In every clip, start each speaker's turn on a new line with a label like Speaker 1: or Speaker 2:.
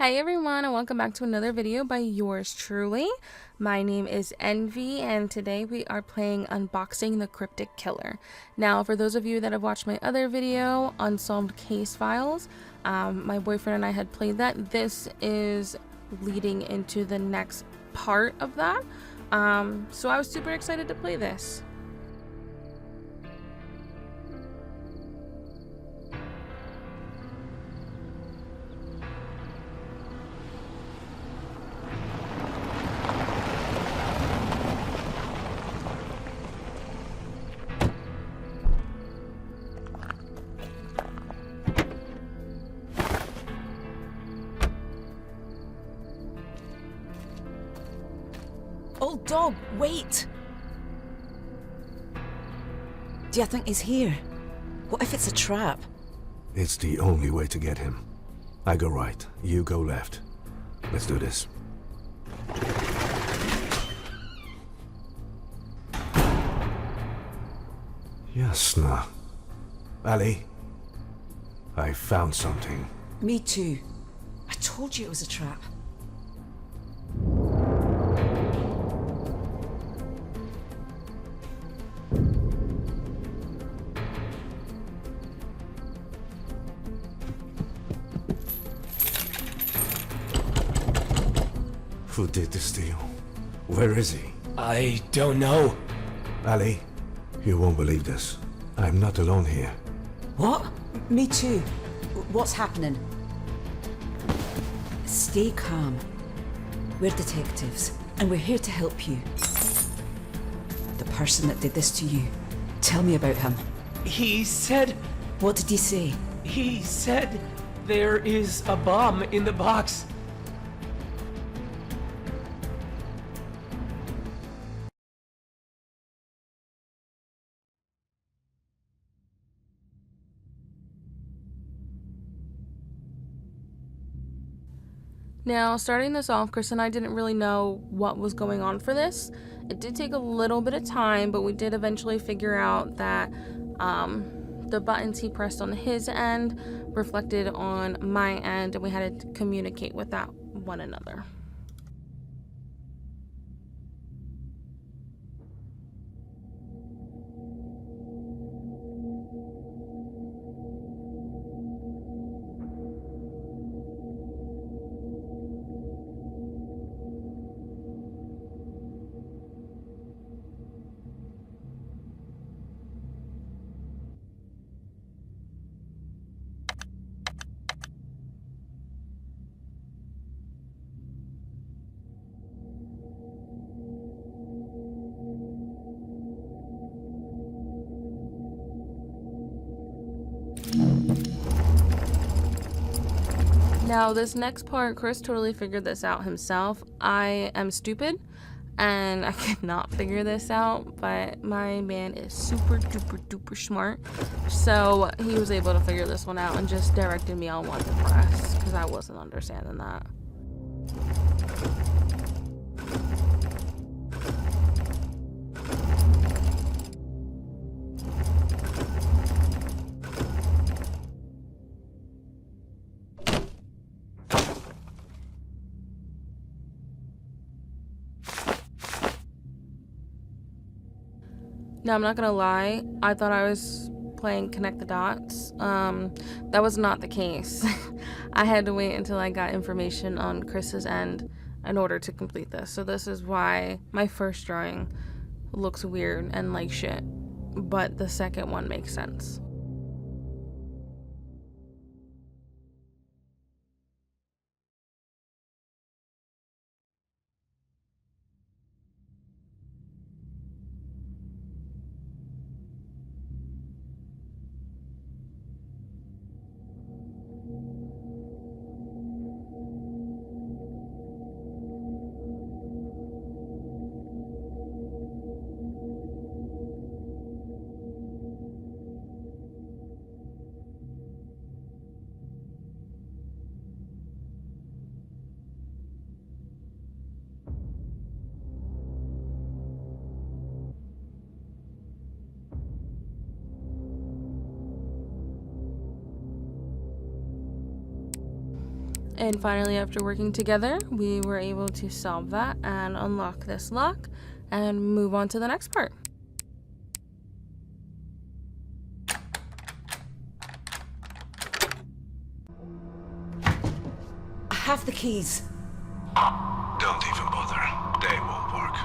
Speaker 1: Hi everyone, and welcome back to another video by yours truly. My name is Envy, and today we are playing Unboxing the Cryptic Killer. Now, for those of you that have watched my other video, Unsolved Case Files, my boyfriend and I had played that. This is leading into the next part of that. So I was super excited to play this.
Speaker 2: Old dog, wait! Do you think he's here? What if it's a trap?
Speaker 3: It's the only way to get him. I go right, you go left. Let's do this. Jasna. Ali, I found something.
Speaker 2: Me too. I told you it was a trap.
Speaker 3: Who did this to you? Where is he?
Speaker 4: I don't know.
Speaker 3: Ali, you won't believe this. I'm not alone here.
Speaker 2: What? Me too. What's happening? Stay calm. We're detectives, and we're here to help you. The person that did this to you, tell me about him.
Speaker 4: He said
Speaker 2: What did he say?
Speaker 4: there is a bomb in the box.
Speaker 1: Now, starting this off, Chris and I didn't really know what was going on for this. It did take a little bit of time, but we did eventually figure out that the buttons he pressed on his end reflected on my end, and we had to communicate with that one another. Now, this next part, Chris totally figured this out himself. I am stupid, and I could not figure this out, but my man is super duper duper smart. So he was able to figure this one out and just directed me on what to press, because I wasn't understanding that. Now, I'm not gonna lie, I thought I was playing Connect the Dots. That was not the case. I had to wait until I got information on Chris's end in order to complete this. So this is why my first drawing looks weird and like shit, but the second one makes sense. And finally, after working together, we were able to solve that and unlock this lock and move on to the next part.
Speaker 2: I have the keys.
Speaker 3: Don't even bother. They won't work.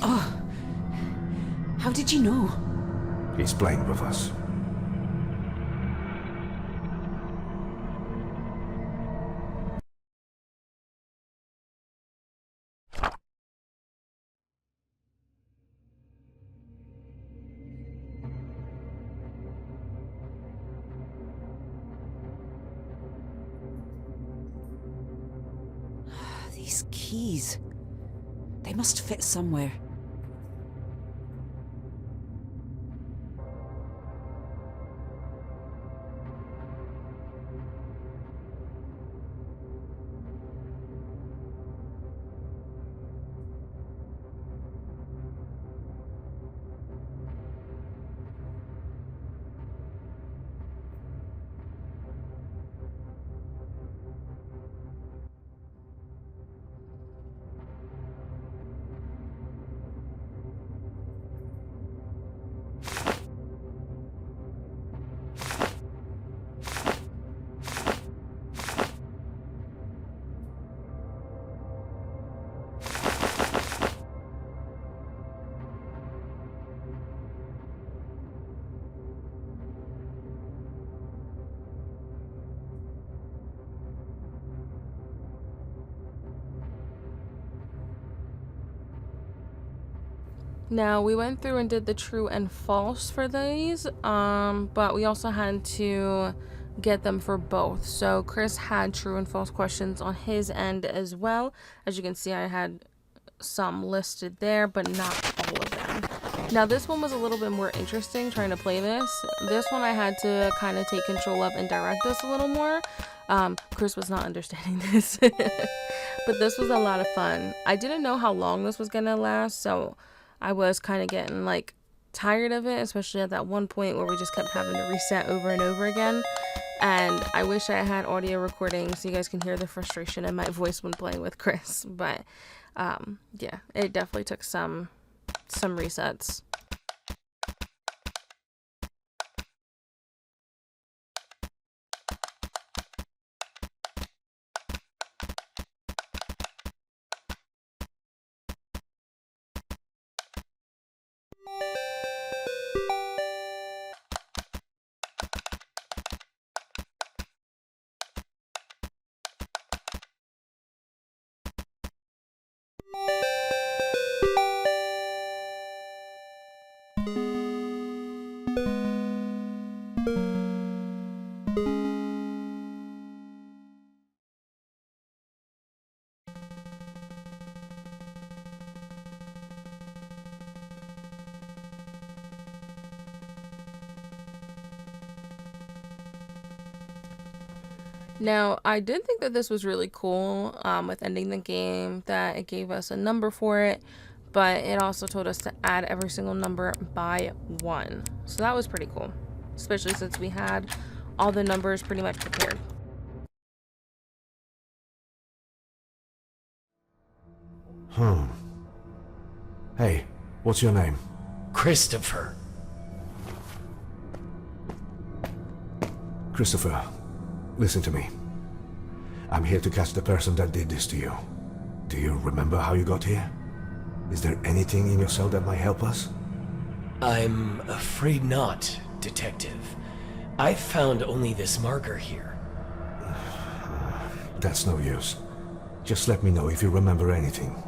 Speaker 2: Oh, how did you know?
Speaker 3: He's playing with us.
Speaker 2: These keys. They must fit somewhere.
Speaker 1: Now, we went through and did the true and false for these, but we also had to get them for both. So Chris had true and false questions on his end as well. As you can see, I had some listed there, but not all of them. Now, this one was a little bit more interesting trying to play this. This one I had to kind of take control of and direct this a little more. Chris was not understanding this, but this was a lot of fun. I didn't know how long this was gonna last, so I was kind of getting like tired of it, especially at that one point where we just kept having to reset over and over again. And I wish I had audio recording so you guys can hear the frustration in my voice when playing with Chris. But yeah, it definitely took some resets. Now, I did think that this was really cool with ending the game, that it gave us a number for it, but it also told us to add every single number by 1. So that was pretty cool, especially since we had all the numbers pretty much prepared.
Speaker 3: Hey, what's your name?
Speaker 4: Christopher.
Speaker 3: Christopher, listen to me. I'm here to catch the person that did this to you. Do you remember how you got here? Is there anything in your cell that might help us?
Speaker 4: I'm afraid not, Detective. I found only this marker here.
Speaker 3: That's no use. Just let me know if you remember anything.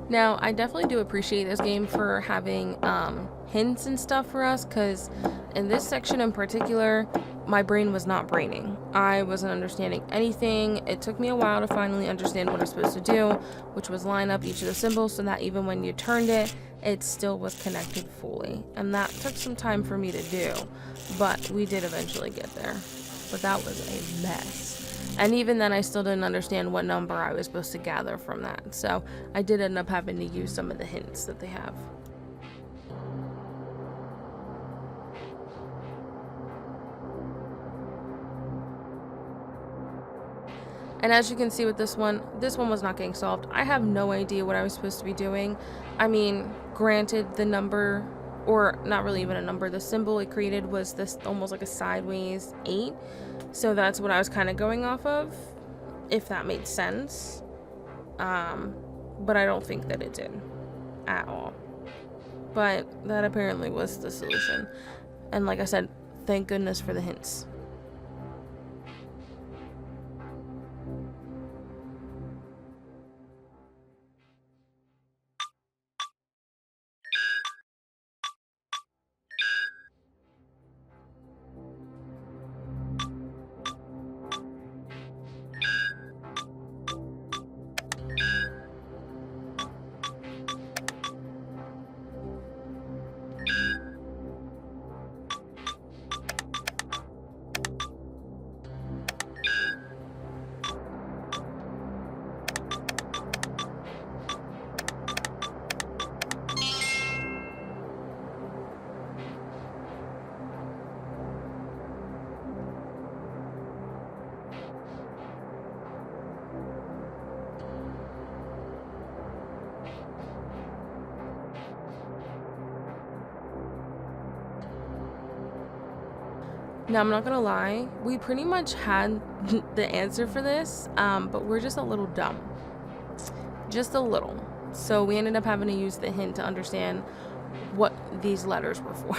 Speaker 1: Now, I definitely do appreciate this game for having hints and stuff for us, because in this section in particular, my brain was not braining. I wasn't understanding anything. It took me a while to finally understand what I was supposed to do, which was line up each of the symbols so that even when you turned it, it still was connected fully. And that took some time for me to do, but we did eventually get there. But that was a mess. And even then, I still didn't understand what number I was supposed to gather from that. So I did end up having to use some of the hints that they have. And as you can see with this one was not getting solved. I have no idea what I was supposed to be doing. I mean, granted, the number, or not really even a number, the symbol it created was this almost like a sideways 8. So that's what I was kind of going off of, if that made sense. But I don't think that it did at all. But that apparently was the solution. And like I said, thank goodness for the hints. Now, I'm not gonna lie, we pretty much had the answer for this, but we're just a little dumb. Just a little. So we ended up having to use the hint to understand what these letters were for.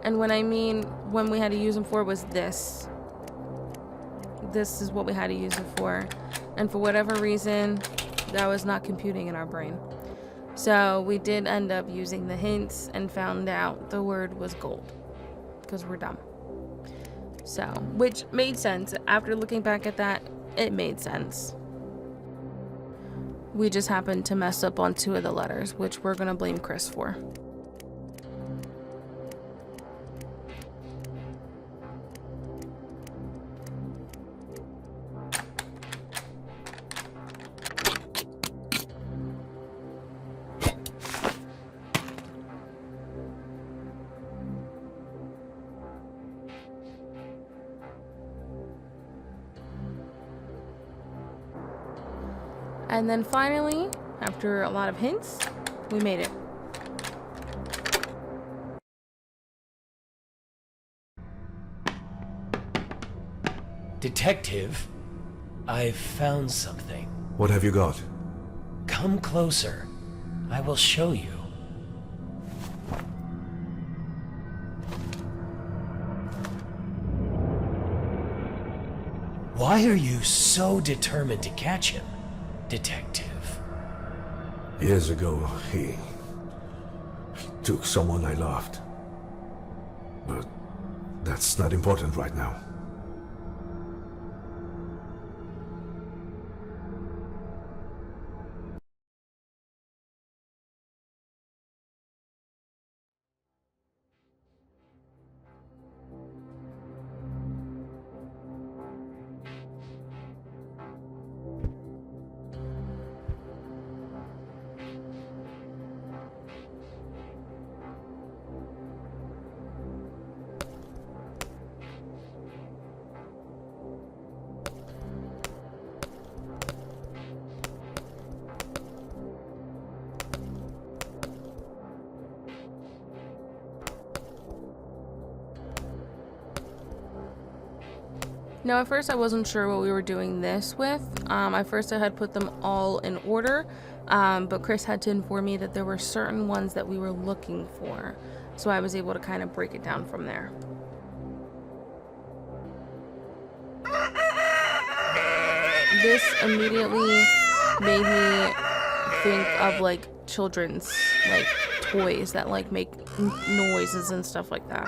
Speaker 1: And when we had to use them for was this. This is what we had to use it for. And for whatever reason, that was not computing in our brain. So we did end up using the hints and found out the word was gold. Because we're dumb. So, which made sense. After looking back at that, it made sense. We just happened to mess up on 2 of the letters, which we're going to blame Chris for. And then finally, after a lot of hints, we made it.
Speaker 4: Detective, I've found something.
Speaker 3: What have you got?
Speaker 4: Come closer. I will show you. Why are you so determined to catch him, Detective?
Speaker 3: Years ago, he took someone I loved. But that's not important right now.
Speaker 1: Now at first I wasn't sure what we were doing this with. At first I had put them all in order, but Chris had to inform me that there were certain ones that we were looking for. So I was able to kind of break it down from there. This immediately made me think of like children's like toys that like make noises and stuff like that.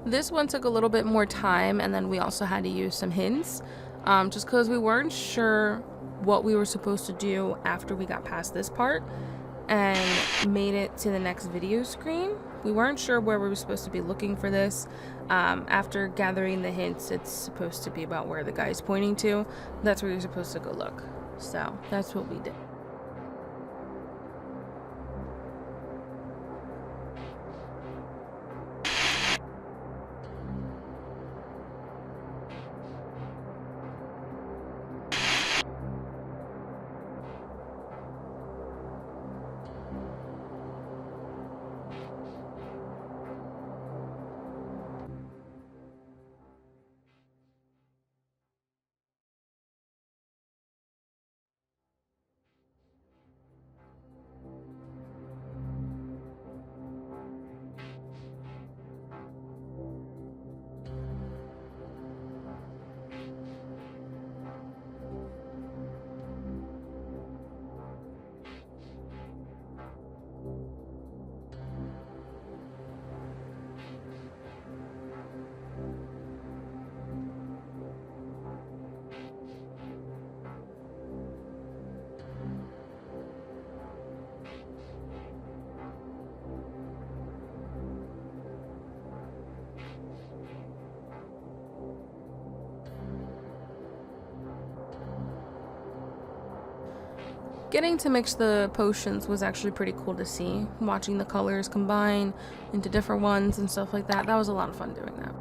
Speaker 1: This one took a little bit more time, and then we also had to use some hints, just because we weren't sure what we were supposed to do after we got past this part and made it to the next video screen. We weren't sure where we were supposed to be looking for this. After gathering the hints, it's supposed to be about where the guy's pointing to. That's where you're supposed to go look. So that's what we did. Getting to mix the potions was actually pretty cool to see. Watching the colors combine into different ones and stuff like that. That was a lot of fun doing that.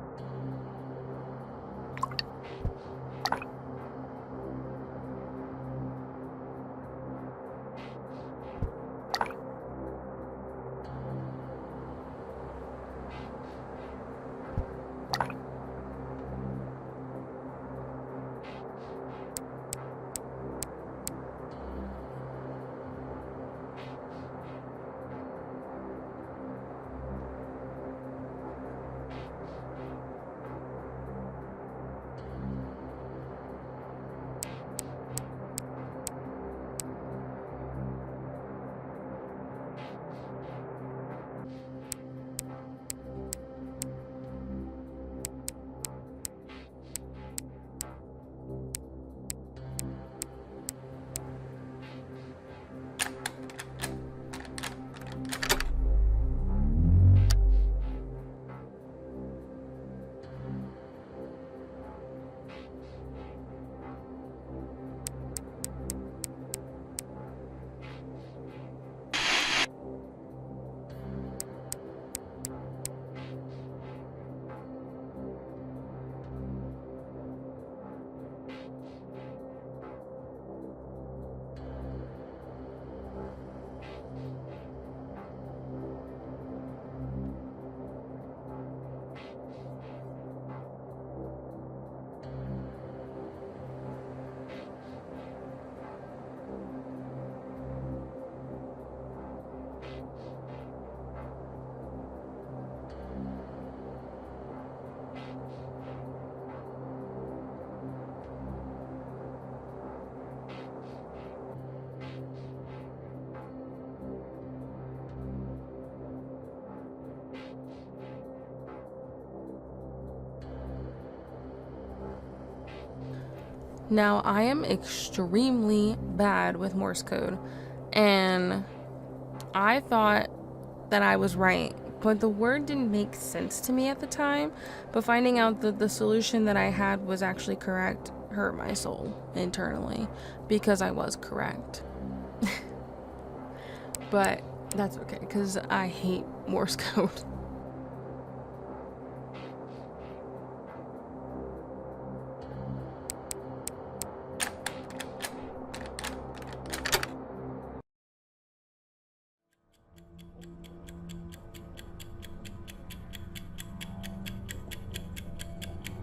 Speaker 1: Now, I am extremely bad with Morse code, and I thought that I was right, but the word didn't make sense to me at the time. But finding out that the solution that I had was actually correct hurt my soul internally, because I was correct. But that's okay, because I hate Morse code.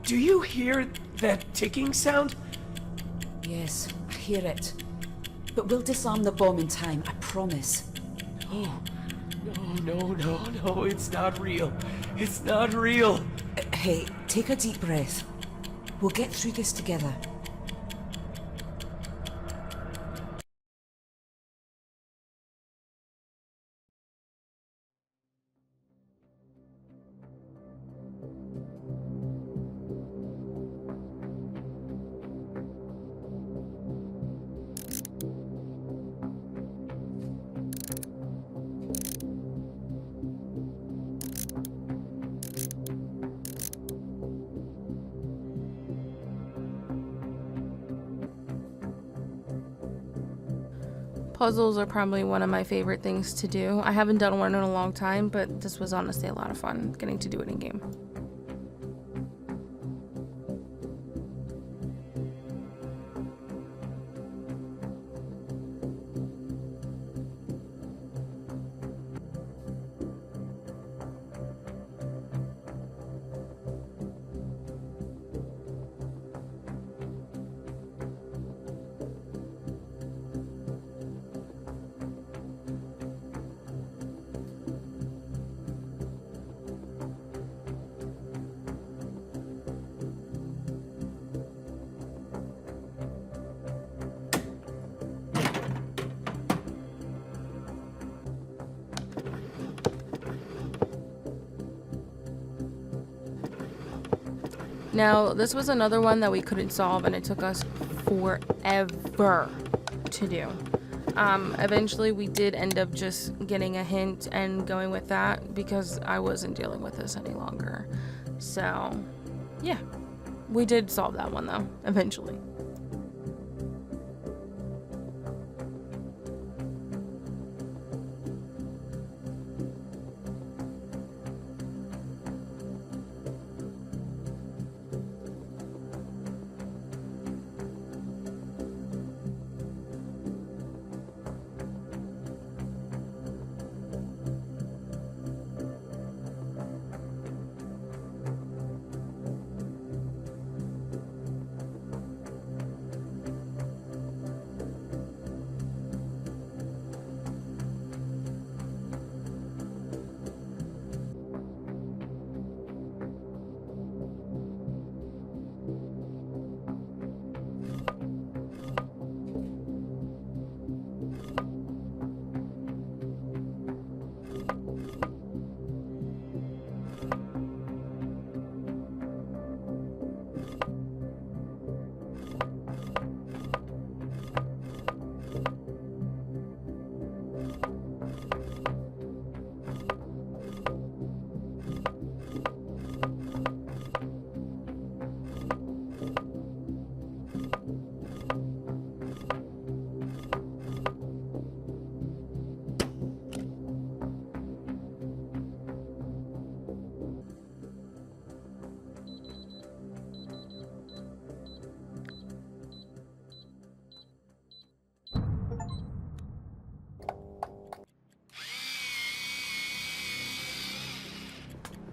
Speaker 4: Do you hear that ticking sound?
Speaker 2: Yes, I hear it. But we'll disarm the bomb in time, I promise.
Speaker 4: Oh, no, it's not real. It's not real.
Speaker 2: Hey, take a deep breath. We'll get through this together.
Speaker 1: Puzzles are probably one of my favorite things to do. I haven't done one in a long time, but this was honestly a lot of fun getting to do it in game. Now, this was another one that we couldn't solve, and it took us forever to do. Eventually, we did end up just getting a hint and going with that because I wasn't dealing with this any longer. So, yeah. We did solve that one, though, eventually.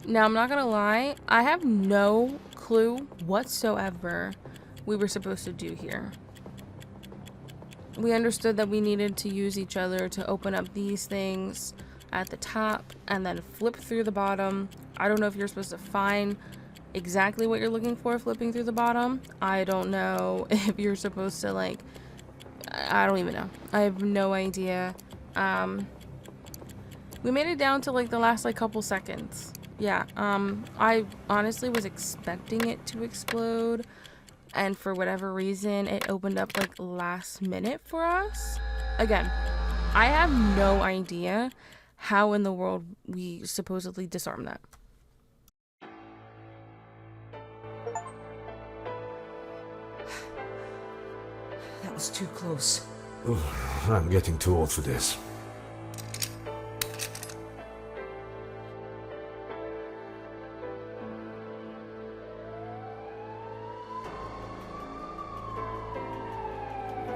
Speaker 1: Now, I'm not gonna lie, I have no clue whatsoever we were supposed to do here. We understood that we needed to use each other to open up these things at the top and then flip through the bottom. I don't know if you're supposed to find exactly what you're looking for flipping through the bottom. I don't know if you're supposed to, like, I don't even know. I have no idea. We made it down to like the last like couple seconds. Yeah, I honestly was expecting it to explode, and for whatever reason it opened up like last minute for us. Again, I have no idea how in the world we supposedly disarmed that.
Speaker 2: That was too close.
Speaker 3: I'm getting too old for this.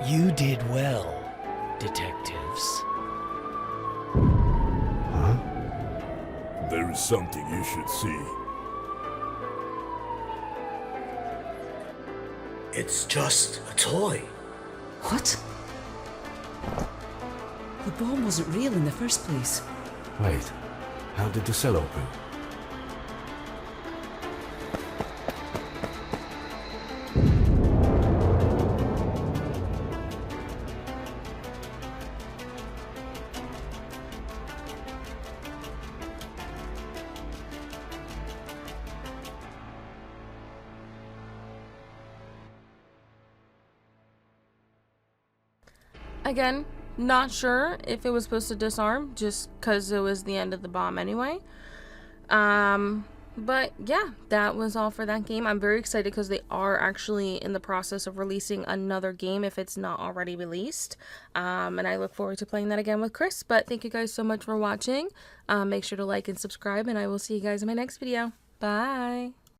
Speaker 4: You did well, detectives.
Speaker 3: Huh?
Speaker 5: There is something you should see.
Speaker 6: It's just a toy.
Speaker 2: What? The bomb wasn't real in the first place.
Speaker 3: Wait, how did the cell open?
Speaker 1: Again, not sure if it was supposed to disarm just because it was the end of the bomb anyway. But yeah, that was all for that game. I'm very excited because they are actually in the process of releasing another game if it's not already released. And I look forward to playing that again with Chris. But thank you guys so much for watching. Make sure to like and subscribe, and I will see you guys in my next video. Bye!